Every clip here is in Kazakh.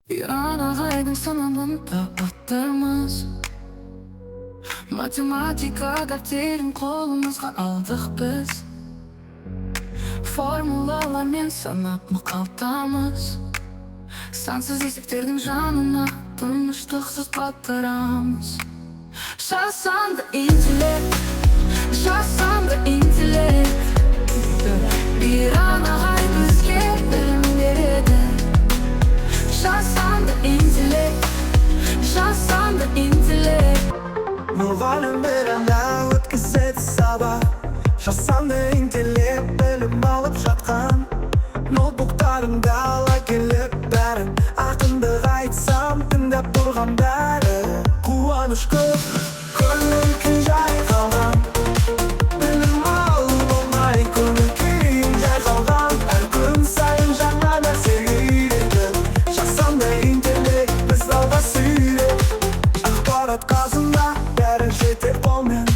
Bir an ağaydın sınavında battırmız. Matematika defterin kolumuzga aldık biz. Formulalar men sanap mı kaltamız. Sensiz hissettirdim canına, tanıştıksız battıramız. Şahsan da intelekt, şahsan da intelekt. Bir an ağaydız geldim nerede. Şahsan da intelekt, şahsan da intelekt. Muğalım bir anda ötkizedi sabah. Şahsan da intelekt bilim alıp жатқан. Notebooklarımda ala kelip bәрін. Ақындық айтсам тыңдап тұрған бәрі. Қуаныш көп, көңіл күй жайқалған. Білім алып болмай көңіл күйім жайқалған. Әр күн сайын жаңа нәрсеге үйрендім. Шақсан да интеллект біз алға сүйреп. Ақпарат қазында бәрі жетер қолмен.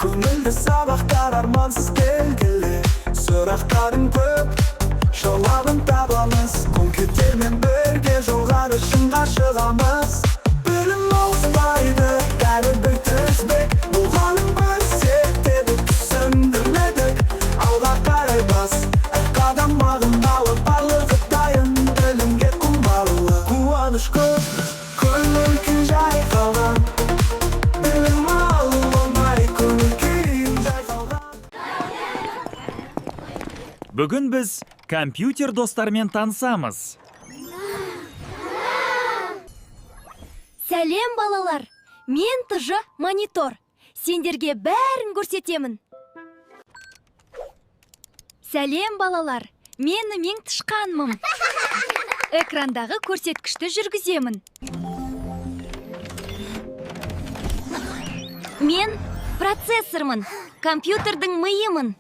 Көңілді сабақтар армансыз белгілі. Сұрақтарым көп, жауабын табамыз. Компьютермен бірге жоғары шыңға шығамыз. Білім ауыспайды, бәрібір тізбек. Мұғалім көрсетеді, түсіндірмедік. Алға қарай бас, әр қадам алып барлығы дайын. Білімге құмарлы, қуаныш көп, көңіл күй жайқалған. Білім алып болмай көңіл күйім жайқалған. Бүгін біз компьютер достармен танысамыз. Сәлем балалар, мен Тыжы монитор. Сендерге бәрін көрсетемін. Сәлем балалар, мен Мең Тышқанмын. Экрандағы көрсеткішті жүргіземін. Мен процессормын, компьютердің миымын.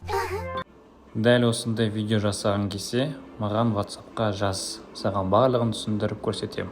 Дәл осындай видео жасаған кесе, маған WhatsApp-қа жаз. Саған барлығын түсіндіріп көрсетем.